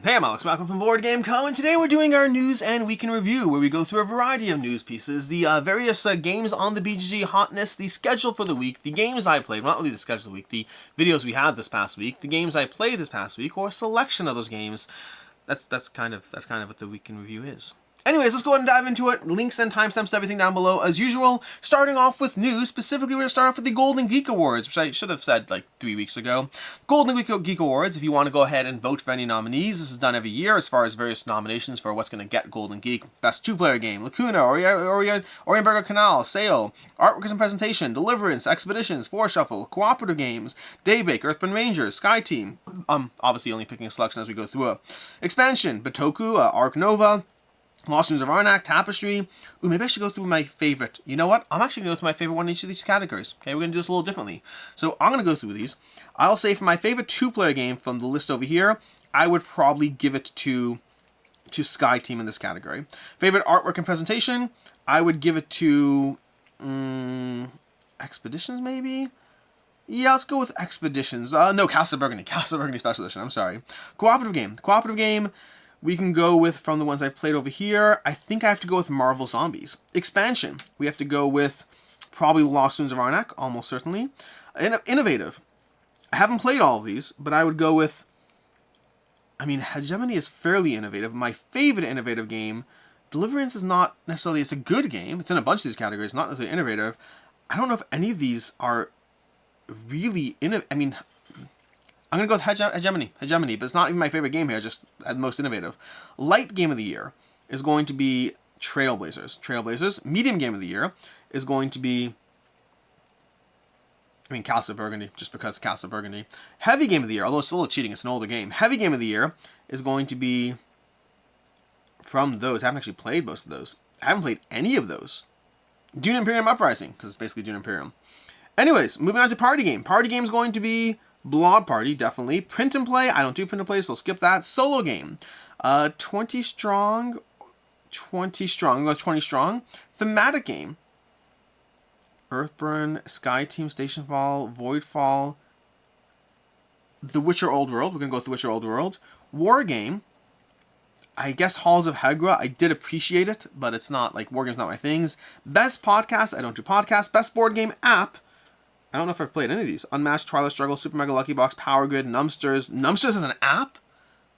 Hey, I'm Alex Shackleton from BoardGameCo, and today we're doing our News and Week in Review, where we go through a variety of news pieces, the various games on the BGG Hotness, the schedule for the week, the games I played, well, not really the schedule of the week, the videos we had this past week, the games I played this past week, or a selection of those games. That's kind of what the Week in Review is. Anyways, let's go ahead and dive into it. Links and timestamps to everything down below, as usual. Starting off with news, specifically we're going to start off with the Golden Geek Awards, which I should have said like 3 weeks ago. Golden Geek Awards, if you want to go ahead and vote for any nominees, this is done every year as far as various nominations for what's going to get Golden Geek. Best 2-player game, Lacuna, Orienberger Canal, Sail, Artwork and Presentation, Deliverance, Expeditions, 4-Shuffle, Cooperative Games, Daybreak, Earthbound Rangers, Sky Team. Obviously only picking a selection as we go through it. Expansion, Batoku, Ark Nova, Lost Ruins of Arnak, Tapestry. Ooh, maybe I should go through my favorite. You know what? I'm actually going to go through my favorite one in each of these categories. Okay, we're going to do this a little differently. So I'm going to go through these. I'll say for my favorite 2-player game from the list over here, I would probably give it to Sky Team in this category. Favorite artwork and presentation, I would give it to Expeditions maybe? Yeah, let's go with Expeditions. No, Castle Burgundy. Castle Burgundy Special Edition, I'm sorry. Cooperative game. We can go with, from the ones I've played over here, I think I have to go with Marvel Zombies. Expansion, we have to go with probably Lost Ruins of Arnak, almost certainly. Innovative, I haven't played all of these, but I would go with, Hegemony is fairly innovative. My favorite innovative game, Deliverance is not necessarily, it's a good game. It's in a bunch of these categories, not necessarily innovative. I don't know if any of these are really innovative. I'm going to go with Hegemony, but it's not even my favorite game here, just the most innovative. Light Game of the Year is going to be Trailblazers. Medium Game of the Year is going to be, Castle Burgundy, just because Castle Burgundy. Heavy Game of the Year, although it's still a little cheating, it's an older game. Heavy Game of the Year is going to be, from those, I haven't actually played most of those. I haven't played any of those. Dune Imperium Uprising, because it's basically Dune Imperium. Anyways, moving on to Party Game. Party Game is going to be Blob Party, definitely. Print and Play, I don't do print and play, so I'll skip that. Solo Game, 20 strong. I'm going to go 20 strong. Thematic Game, Earthburn, Sky Team, Stationfall, Voidfall, The Witcher Old World. We're going to go with The Witcher Old World. War Game, I guess Halls of Hegra. I did appreciate it, but it's not, like, War Game's not my things. Best Podcast, I don't do podcasts. Best Board Game App, I don't know if I've played any of these. Unmatched, Twilight Struggle, Super Mega Lucky Box, Power Grid, Numsters. Numsters has an app?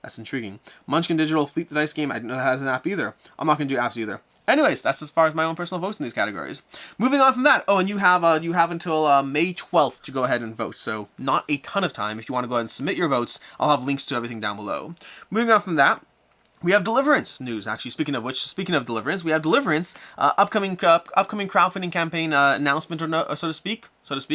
That's intriguing. Munchkin Digital, Fleet the Dice Game. I didn't know that has an app either. I'm not going to do apps either. Anyways, that's as far as my own personal votes in these categories. Moving on from that. Oh, and you have until May 12th to go ahead and vote. So not a ton of time. If you want to go ahead and submit your votes, I'll have links to everything down below. Moving on from that, we have Deliverance news, actually. Speaking of Deliverance, we have Deliverance, upcoming crowdfunding campaign announcement, or so to speak.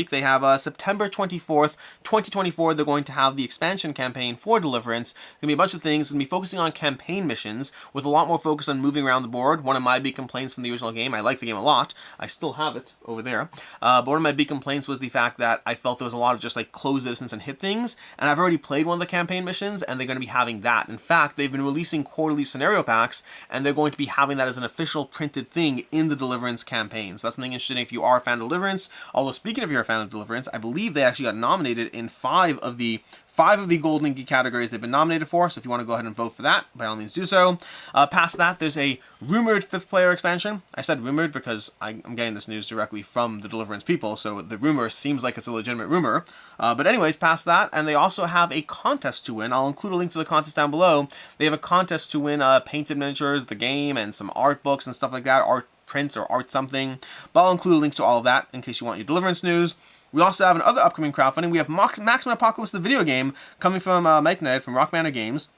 They have September 24th, 2024. They're going to have the expansion campaign for Deliverance. There's going to be a bunch of things. It's going to be focusing on campaign missions with a lot more focus on moving around the board. One of my big complaints from the original game, I like the game a lot. I still have it over there. But one of my big complaints was the fact that I felt there was a lot of just like close the distance and hit things. And I've already played one of the campaign missions, and they're going to be having that. In fact, they've been releasing quarterly scenario packs, and they're going to be having that as an official printed thing in the Deliverance campaign. So that's something interesting if you are a fan of Deliverance. Although, speaking of you're a fan of Deliverance, I believe they actually got nominated in 5 of the Golden Geek categories they've been nominated for, so if you want to go ahead and vote for that, by all means do so. Past that, there's a rumored 5th player expansion. I said rumored because I'm getting this news directly from the Deliverance people, so the rumor seems like it's a legitimate rumor. But anyways, past that, and they also have a contest to win. I'll include a link to the contest down below. They have a contest to win painted miniatures, the game, and some art books and stuff like that, art prints or art something. But I'll include a link to all of that in case you want your Deliverance news. We also have another upcoming crowdfunding. We have Maximum Apocalypse, the video game, coming from Mike Ned from Rock Manor Games.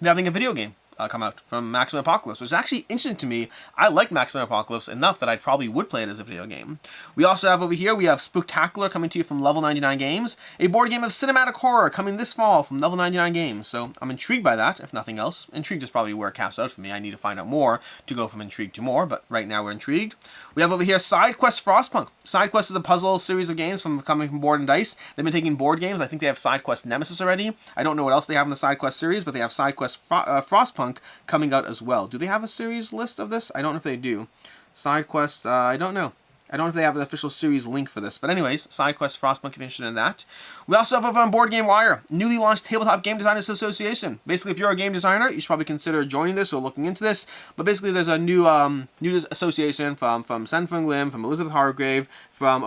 They're having a video game come out from Maximum Apocalypse, which is actually interesting to me. I like Maximum Apocalypse enough that I probably would play it as a video game. We also have over here, we have Spooktacular coming to you from Level 99 Games, a board game of cinematic horror coming this fall from Level 99 Games. So I'm intrigued by that, if nothing else. Intrigued is probably where it caps out for me. I need to find out more to go from intrigued to more, but right now we're intrigued. We have over here Sidequest Frostpunk. Sidequest is a puzzle series of games coming from Board and Dice. They've been taking board games. I think they have Sidequest Nemesis already. I don't know what else they have in the Sidequest series, but they have Sidequest Frostpunk coming out as well. Do they have a series list of this? I don't know if they do. Sidequest, I don't know. I don't know if they have an official series link for this, but anyways, Sidequest, Frostpunk, if you're interested in that. We also have over on Board Game Wire, newly launched Tabletop Game Designers Association. Basically, if you're a game designer, you should probably consider joining this or looking into this. But basically, there's a new association from Sen Fung Lim, from Elizabeth Hargrave, from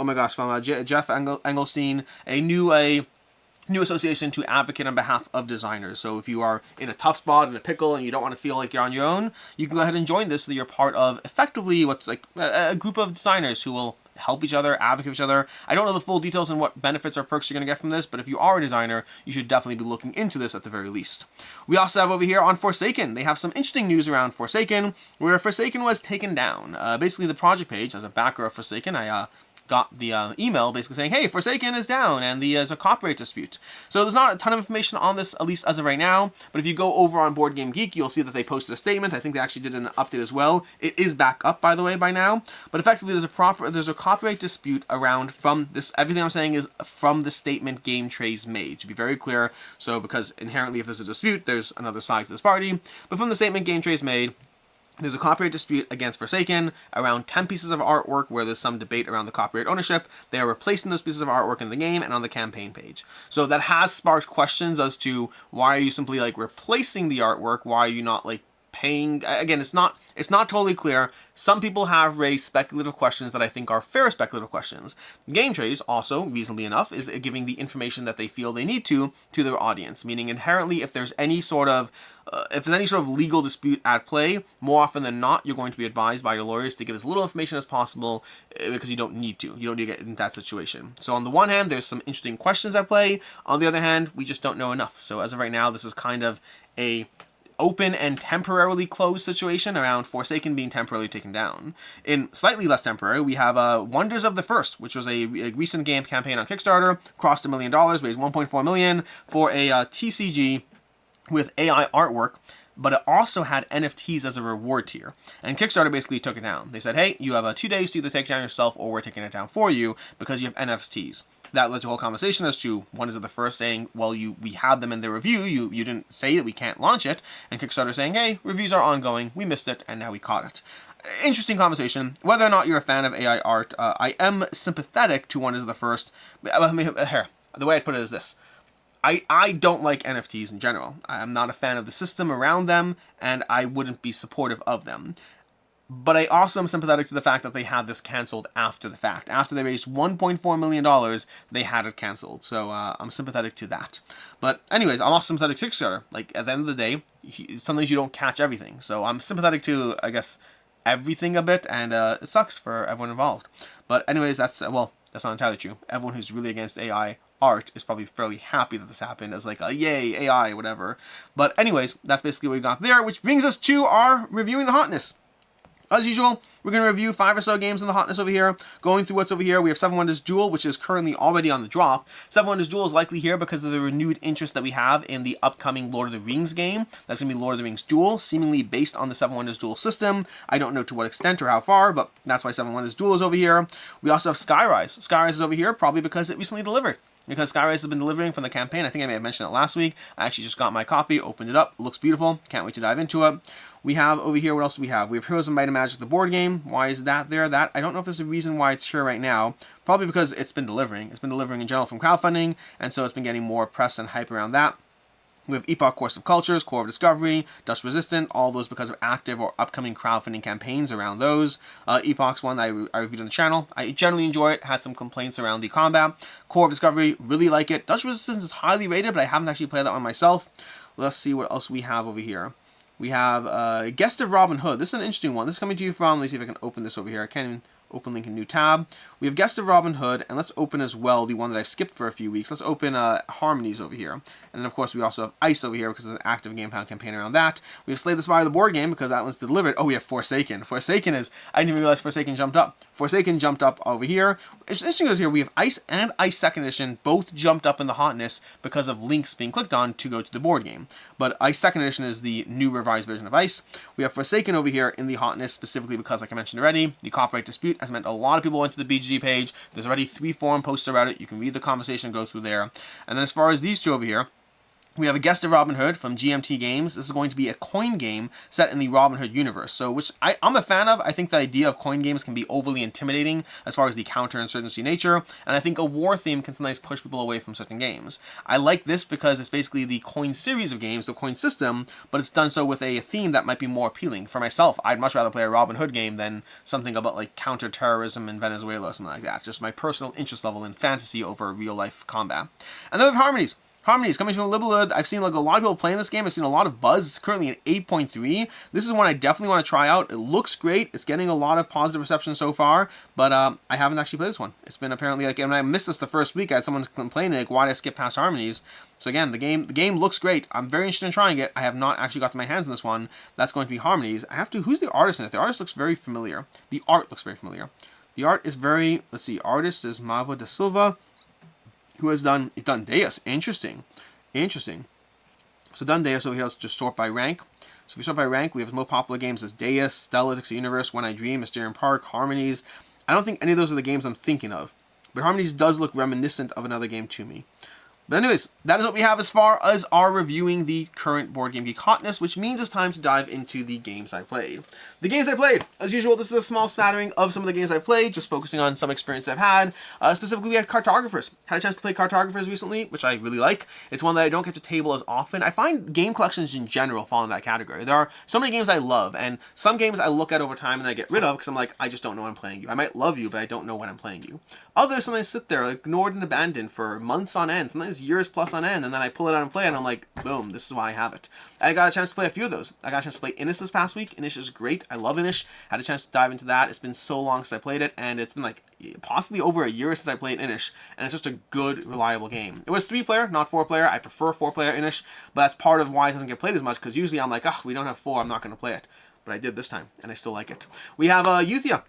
Jeff Engelstein, a new association to advocate on behalf of designers. So if you are in a tough spot, in a pickle, and you don't want to feel like you're on your own, you can go ahead and join this so that you're part of effectively what's like a group of designers who will help each other, advocate for each other. I don't know the full details on what benefits or perks you're going to get from this, but if you are a designer, you should definitely be looking into this at the very least. We also have over here on Forsaken, they have some interesting news around Forsaken, where Forsaken was taken down. Basically, the project page, as a backer of Forsaken, I got the email basically saying, hey, Forsaken is down and there's a copyright dispute. So there's not a ton of information on this, at least as of right now, but if you go over on Board Game Geek, you'll see that they posted a statement. I think they actually did an update as well. It is back up, by the way, by now, but effectively there's a copyright dispute around from this. Everything I'm saying is from the statement Game Trays made, to be very clear. So because inherently if there's a dispute, there's another side to this party, but from the statement Game Trays made, there's a copyright dispute against Forsaken around 10 pieces of artwork where there's some debate around the copyright ownership. They are replacing those pieces of artwork in the game and on the campaign page. So that has sparked questions as to why are you simply like replacing the artwork? Why are you not like paying? Again, it's not totally clear. Some people have raised speculative questions that I think are fair speculative questions. Game Trays also, reasonably enough, is giving the information that they feel they need to their audience. Meaning inherently, if there's any sort of legal dispute at play, more often than not, you're going to be advised by your lawyers to give as little information as possible because you don't need to. You don't need to get in that situation. So on the one hand, there's some interesting questions at play. On the other hand, we just don't know enough. So as of right now, this is kind of a open and temporarily closed situation around Forsaken being temporarily taken down. In slightly less temporary, we have Wonders of the First, which was a recent game campaign on Kickstarter, crossed $1 million, raised $1.4 million for a TCG with AI artwork, but it also had NFTs as a reward tier. And Kickstarter basically took it down. They said, hey, you have 2 days to either take it down yourself or we're taking it down for you because you have NFTs. That led to a whole conversation as to Wonders of the First saying, well, we had them in the review, you didn't say that we can't launch it, and Kickstarter saying, hey, reviews are ongoing, we missed it, and now we caught it. Interesting conversation. Whether or not you're a fan of AI art, I am sympathetic to Wonders of the First. The way I'd put it is this. I don't like NFTs in general. I'm not a fan of the system around them, and I wouldn't be supportive of them. But I also am sympathetic to the fact that they had this canceled after the fact. After they raised $1.4 million, they had it canceled. So I'm sympathetic to that. But anyways, I'm also sympathetic to Kickstarter. Like, at the end of the day, sometimes you don't catch everything. So I'm sympathetic to, I guess, everything a bit, and it sucks for everyone involved. But anyways, that's not entirely true. Everyone who's really against AI art is probably fairly happy that this happened as like a yay, AI, whatever. But anyways, that's basically what we got there, which brings us to our reviewing the Hotness. As usual, we're going to review 5 or so games in the Hotness over here. Going through what's over here, we have Seven Wonders Duel, which is currently already on the drop. Seven Wonders Duel is likely here because of the renewed interest that we have in the upcoming Lord of the Rings game. That's going to be Lord of the Rings Duel, seemingly based on the Seven Wonders Duel system. I don't know to what extent or how far, but that's why Seven Wonders Duel is over here. We also have Skyrise. Skyrise is over here probably because it recently delivered. Because Skyrise has been delivering from the campaign. I think I may have mentioned it last week. I actually just got my copy, opened it up. It looks beautiful. Can't wait to dive into it. We have over here, what else do we have? We have Heroes of Might and Magic, the board game. Why is that there? That I don't know if there's a reason why it's here right now. Probably because it's been delivering. It's been delivering in general from crowdfunding, and so it's been getting more press and hype around that. We have Epoch Course of Cultures, Core of Discovery, Dust Resistant, all those because of active or upcoming crowdfunding campaigns around those. Epoch's one that I reviewed on the channel. I generally enjoy it, had some complaints around the combat. Core of Discovery, really like it. Dust Resistance is highly rated, but I haven't actually played that one myself. Let's see what else we have over here. We have Guest of Robin Hood. This is an interesting one. This is coming to you from, let me see if I can open this over here. I can't even open link in new tab. We have Guest of Robin Hood, and let's open as well the one that I've skipped for a few weeks. Let's open Harmonies over here. And then, of course, we also have Ice over here because there's an active game pound campaign around that. We have Slay the Spire, the board game, because that one's delivered. Oh, we have Forsaken. Forsaken is, I didn't even realize Forsaken jumped up. Forsaken jumped up over here. It's interesting because here we have Ice and Ice 2nd Edition both jumped up in the Hotness because of links being clicked on to go to the board game. But Ice 2nd Edition is the new revised version of Ice. We have Forsaken over here in the Hotness specifically because, like I mentioned already, the copyright dispute has meant a lot of people went to the BGG page. There's already 3 forum posts about it. You can read the conversation, go through there. And then as far as these two over here, We have a Guest of Robin Hood from GMT Games. This is going to be a coin game set in the Robin Hood universe, so which I'm a fan of. I think the idea of coin games can be overly intimidating as far as the counter-insurgency nature, and I think a war theme can sometimes push people away from certain games. I like this because it's basically the coin series of games, the coin system, but it's done so with a theme that might be more appealing. For myself, I'd much rather play a Robin Hood game than something about like counter-terrorism in Venezuela or something like that. Just my personal interest level in fantasy over real-life combat. And then we have Harmonies. Harmonies coming from Libelud. I've seen like a lot of people playing this game. I've seen a lot of buzz. It's currently at 8.3. This is one I definitely want to try out. It looks great. It's getting a lot of positive reception so far, but I haven't actually played this one. It's been apparently like, and I missed this the first week. I had someone complaining like, why did I skip past Harmonies? So again, the game looks great. I'm very interested in trying it. I have not actually got to my hands on this one. That's going to be Harmonies. I have to. Who's the artist in it? The artist looks very familiar. The art looks very familiar. The art is very. Let's see. Artist is Mavo da Silva, who has done Deus. Interesting. So done Deus, so he has just sort by rank. So if we sort by rank, we have the most popular games as Deus, Stella, Dixie Universe, When I Dream, Mysterium Park, Harmonies. I don't think any of those are the games I'm thinking of, but Harmonies does look reminiscent of another game to me. But anyways, that is what we have as far as our reviewing the current Board Game Geek Hotness, which means it's time to dive into the games I played. The games I played, as usual, this is a small smattering of some of the games I've played, just focusing on some experience I've had. Specifically, we had Cartographers. Had a chance to play Cartographers recently, which I really like. It's one that I don't get to table as often. I find game collections in general fall in that category. There are so many games I love, and some games I look at over time and I get rid of because I'm like, I just don't know when I'm playing you. I might love you, but I don't know when I'm playing you. Others sometimes sit there, ignored and abandoned for months on end, sometimes years plus on end, and then I pull it out and play it, and I'm like, boom, this is why I have it. And I got a chance to play a few of those. I got a chance to play Inish this past week. Inish is great. I love Inish. Had a chance to dive into that. It's been so long since I played it, and it's been like possibly over a year since I played Inish, and it's just a good, reliable game. It was 3-player, not 4-player. I prefer 4-player Inish, but that's part of why it doesn't get played as much, because usually I'm like, oh, we don't have 4, I'm not going to play it. But I did this time, and I still like it. We have Euthia.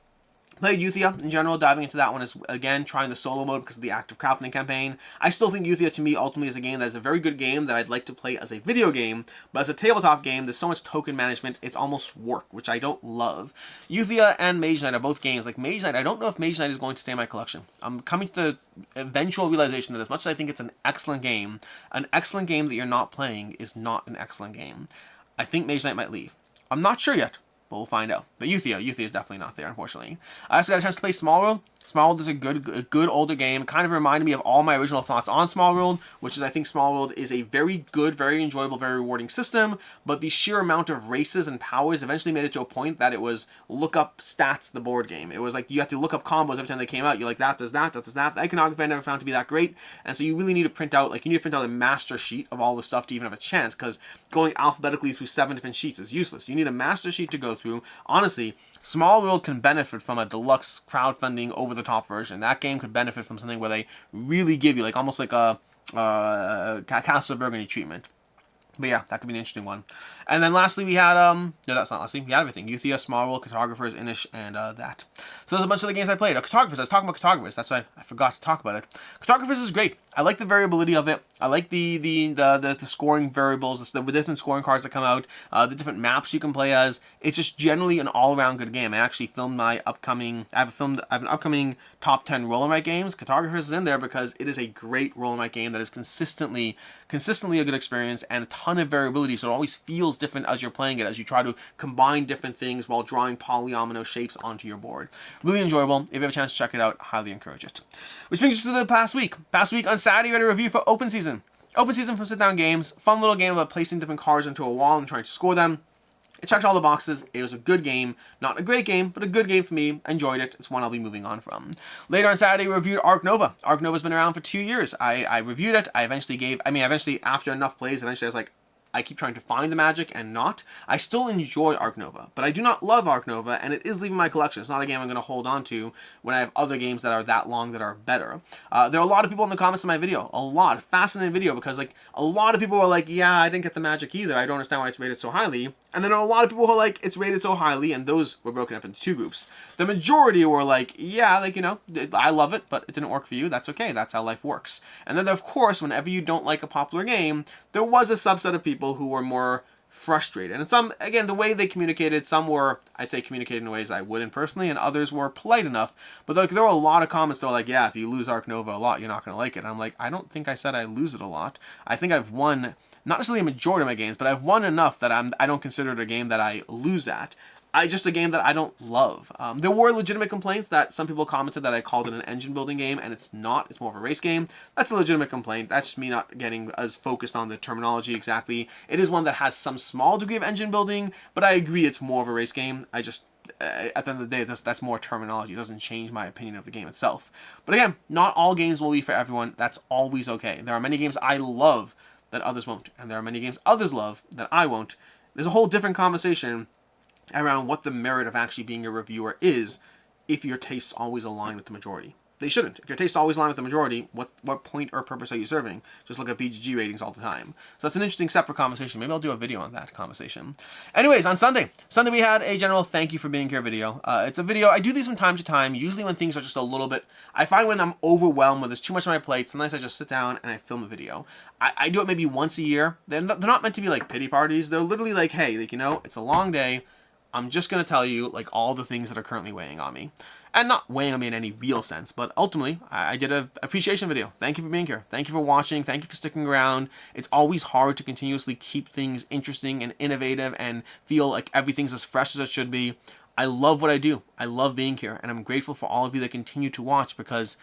Played Euthia in general, diving into that one is, again, trying the solo mode because of the active crowdfunding campaign. I still think Euthia, to me, ultimately is a game that is a very good game that I'd like to play as a video game, but as a tabletop game, there's so much token management, it's almost work, which I don't love. Euthia and Mage Knight are both games. Like Mage Knight, I don't know if Mage Knight is going to stay in my collection. I'm coming to the eventual realization that as much as I think it's an excellent game that you're not playing is not an excellent game. I think Mage Knight might leave. I'm not sure yet, but we'll find out. But Euthia is definitely not there, unfortunately. I also got a chance to play Small World. Small World is a good older game. Kind of reminded me of all my original thoughts on Small World, which is I think Small World is a very good, very enjoyable, very rewarding system, but the sheer amount of races and powers eventually made it to a point that it was look up stats, the board game. It was like you have to look up combos every time they came out. You're like, that does that, that does that. The iconography I never found to be that great, and so you really need to print out, like you need to print out a master sheet of all the stuff to even have a chance, because going alphabetically through 7 different sheets is useless. You need a master sheet to go through. Honestly, Small World can benefit from a deluxe crowdfunding over-the-top version. That game could benefit from something where they really give you, like almost like a Castle Burgundy treatment. But yeah, that could be an interesting one. And then lastly, we had, no, that's not lastly. We had everything. Euthia, Small World, Cartographers, Inish, and that. So there's a bunch of the games I played. Cartographers, I was talking about Cartographers. That's why I forgot to talk about it. Cartographers is great. I like the variability of it. I like the scoring variables, the different scoring cards that come out, the different maps you can play as. It's just generally an all-around good game. I actually filmed my upcoming, I have an upcoming top 10 roll and write games. Cartographers is in there because it is a great roll and write game that is consistently a good experience and a ton of variability, so it always feels different as you're playing it, as you try to combine different things while drawing polyomino shapes onto your board. Really enjoyable. If you have a chance to check it out, highly encourage it. Which brings us to the past week. Past week on Saturday, we had a review for Open Season. Open Season from Sit Down Games. Fun little game about placing different cards into a wall and trying to score them. It checked all the boxes. It was a good game. Not a great game, but a good game for me. Enjoyed it. It's one I'll be moving on from. Later on Saturday, we reviewed Ark Nova. Ark Nova's been around for 2 years. I reviewed it. Eventually after enough plays, eventually I was like, I keep trying to find the magic and not. I still enjoy Ark Nova, but I do not love Ark Nova, and it is leaving my collection. It's not a game I'm going to hold on to when I have other games that are that long that are better. There are a lot of people in the comments of my video. A lot. Fascinating video, because like a lot of people were like, yeah, I didn't get the magic either. I don't understand why it's rated so highly. And then a lot of people who are like, it's rated so highly, and those were broken up into 2 groups. The majority were like, yeah, like, you know, I love it, but it didn't work for you. That's okay. That's how life works. And then, of course, whenever you don't like a popular game, there was a subset of people who were more frustrated. And some, again, the way they communicated, some were, I'd say, communicated in ways I wouldn't personally, and others were polite enough. But like, there were a lot of comments that were like, yeah, if you lose Ark Nova a lot, you're not going to like it. And I'm like, I don't think I said I lose it a lot. I think I've won not necessarily a majority of my games, but I've won enough that I don't consider it a game that I lose at. Just a game that I don't love. There were legitimate complaints that some people commented that I called it an engine building game, and it's not. It's more of a race game. That's a legitimate complaint. That's just me not getting as focused on the terminology exactly. It is one that has some small degree of engine building, but I agree it's more of a race game. At the end of the day, that's more terminology. It doesn't change my opinion of the game itself. But again, not all games will be for everyone. That's always okay. There are many games I love that others won't, and there are many games others love that I won't. There's a whole different conversation around what the merit of actually being a reviewer is if your tastes always align with the majority. They shouldn't. If your tastes always align with the majority, what point or purpose are you serving? Just look at BGG ratings all the time. So that's an interesting separate conversation. Maybe I'll do a video on that conversation. Anyways, on Sunday we had a general thank you for being here video. It's a video, I do these from time to time, usually when things are just a little bit, I find when I'm overwhelmed, when there's too much on my plate, sometimes I just sit down and I film a video. I do it maybe once a year. They're not meant to be like pity parties. They're literally like, hey, like, you know, it's a long day. I'm just going to tell you, like, all the things that are currently weighing on me. And not weighing on me in any real sense, but ultimately, I did an appreciation video. Thank you for being here. Thank you for watching. Thank you for sticking around. It's always hard to continuously keep things interesting and innovative and feel like everything's as fresh as it should be. I love what I do. I love being here, and I'm grateful for all of you that continue to watch because,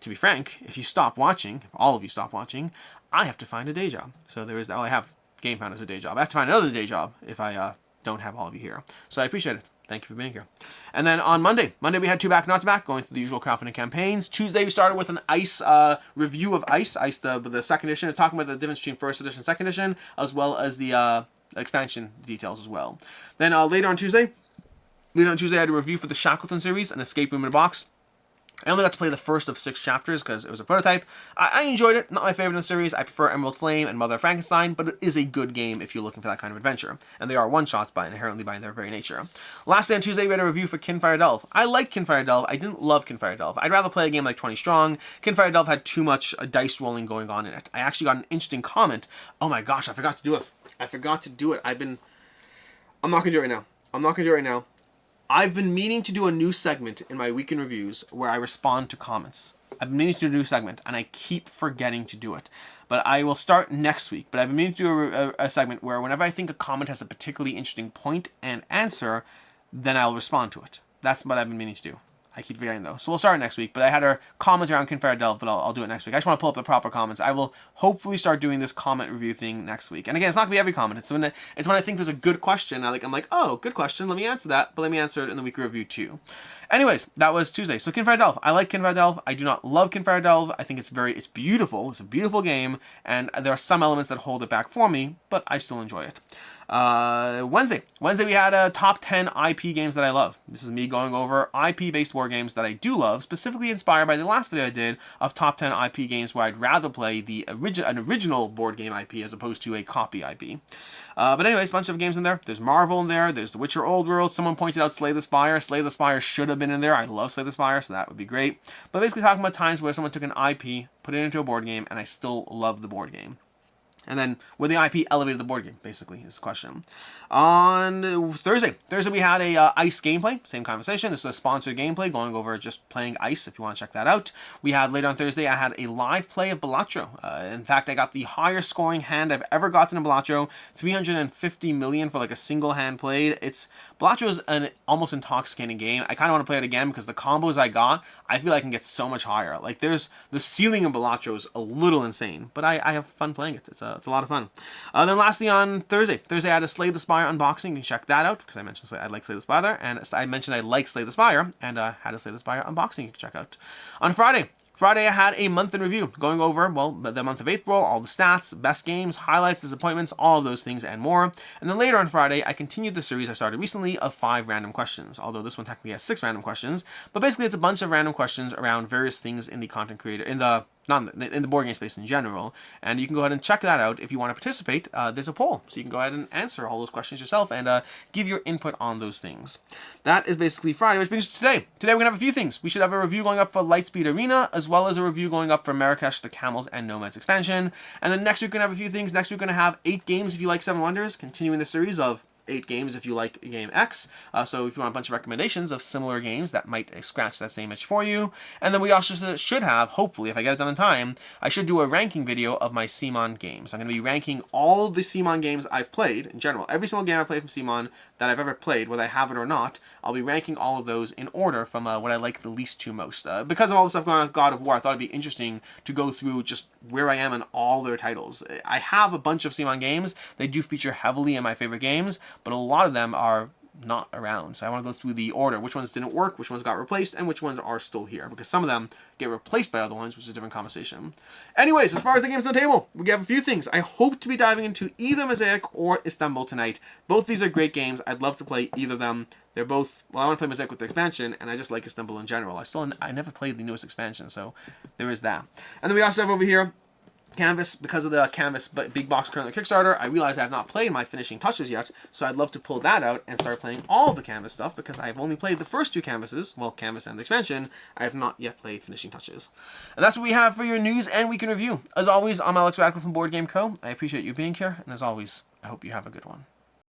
to be frank, if you stop watching, if all of you stop watching, I have to find a day job. So there is, I have GamePound as a day job. I have to find another day job if I don't have all of you here. So I appreciate it. Thank you for being here. And then on Monday we had 2 back, not to back, going through the usual crowdfunding campaigns. Tuesday we started with an Ice review of Ice the second edition, talking about the difference between first edition and second edition, as well as the expansion details as well. Then later on Tuesday, I had a review for the Shackleton series, an escape room in a box. I only got to play the first of 6 chapters because it was a prototype. I enjoyed it. Not my favorite in the series. I prefer Emerald Flame and Mother of Frankenstein, but it is a good game if you're looking for that kind of adventure. And they are one-shots inherently by their very nature. Lastly, on Tuesday, we had a review for Kinfire Delve. I like Kinfire Delve. I didn't love Kinfire Delve. I'd rather play a game like 20 Strong. Kinfire Delve had too much dice rolling going on in it. I actually got an interesting comment. Oh my gosh, I forgot to do it. I'm not going to do it right now. I've been meaning to do a new segment in my weekend reviews where I respond to comments. I've been meaning to do a new segment, and I keep forgetting to do it. But I will start next week. But I've been meaning to do a segment where whenever I think a comment has a particularly interesting point and answer, then I'll respond to it. That's what I've been meaning to do. I keep forgetting though. So we'll start next week. But I had a comment around Kinfire Delve, but I'll do it next week. I just want to pull up the proper comments. I will hopefully start doing this comment review thing next week. And again, it's not going to be every comment. It's when I think there's a good question. I'm like, oh, good question. Let me answer that. But let me answer it in the weekly review too. Anyways, that was Tuesday. So Kinfire Delve. I like Kinfire Delve. I do not love Kinfire Delve. I think it's beautiful. It's a beautiful game. And there are some elements that hold it back for me, but I still enjoy it. Wednesday we had a top 10 IP games that I love. This is me going over IP-based war games that I do love, specifically inspired by the last video I did of top 10 IP games where I'd rather play an original board game IP as opposed to a copy IP. But anyways, a bunch of games in there. There's Marvel in there. There's The Witcher Old World. Someone pointed out Slay the Spire. Slay the Spire should have been in there. I love Slay the Spire, so that would be great. But basically talking about times where someone took an IP, put it into a board game, and I still love the board game. And then, where the IP elevated the board game, basically, is the question. On Thursday we had a Ice gameplay. Same conversation. This is a sponsored gameplay, going over just playing Ice, if you want to check that out. We had, later on Thursday, I had a live play of Balatro. In fact, I got the highest scoring hand I've ever gotten in Balatro. 350 million for, like, a single hand played. Balatro is an almost intoxicating game. I kind of want to play it again, because the combos I got, I feel I can get so much higher. Like, the ceiling in Balatro is a little insane, but I have fun playing it. It's a lot of fun. Then lastly, on Thursday I had a Slay the Spire unboxing. You can check that out, because I mentioned I like Slay the Spire, and I mentioned I like Slay the Spire, and had a Slay the Spire unboxing you can check out. On Friday I had a month in review, going over, well, the month of April, all the stats, best games, highlights, disappointments, all of those things and more. And then later on Friday, I continued the series I started recently of 5 random questions, although this one technically has 6 random questions. But basically, it's a bunch of random questions around various things in the content creator, in the board game space in general, and you can go ahead and check that out if you want to participate. There's a poll, so you can go ahead and answer all those questions yourself and give your input on those things. That is basically Friday, which brings us to today. Today we're going to have a few things. We should have a review going up for Lightspeed Arena, as well as a review going up for Marrakesh, the Camels, and Nomads expansion. And then next week we're going to have a few things. Next week we're going to have 8 games if you like 7 Wonders, continuing the series of 8 games if you like game X. So if you want a bunch of recommendations of similar games that might scratch that same itch for you. And then we also should have, hopefully, if I get it done in time, I should do a ranking video of my CMON games. I'm going to be ranking all of the CMON games I've played in general. Every single game I've played from CMON that I've ever played, whether I have it or not, I'll be ranking all of those in order from what I like the least to most. Because of all the stuff going on with God of War, I thought it'd be interesting to go through just where I am in all their titles. I have a bunch of CMON games. They do feature heavily in my favorite games, but a lot of them are not around. So I want to go through the order. Which ones didn't work, which ones got replaced, and which ones are still here. Because some of them get replaced by other ones, which is a different conversation. Anyways, as far as the games on the table, we have a few things. I hope to be diving into either Mosaic or Istanbul tonight. Both these are great games. I'd love to play either of them. They're both, well, I want to play Mosaic with the expansion, and I just like Istanbul in general. I never played the newest expansion, so there is that. And then we also have over here Canvas. Because of the Canvas big box currently Kickstarter, I realize I have not played my finishing touches yet, so I'd love to pull that out and start playing all of the Canvas stuff, because I've only played the first 2 Canvases, well, Canvas and the expansion. I have not yet played finishing touches. And that's what we have for your news and week in review. As always, I'm Alex Radcliffe from Board Game Co. I appreciate you being here, and as always, I hope you have a good one.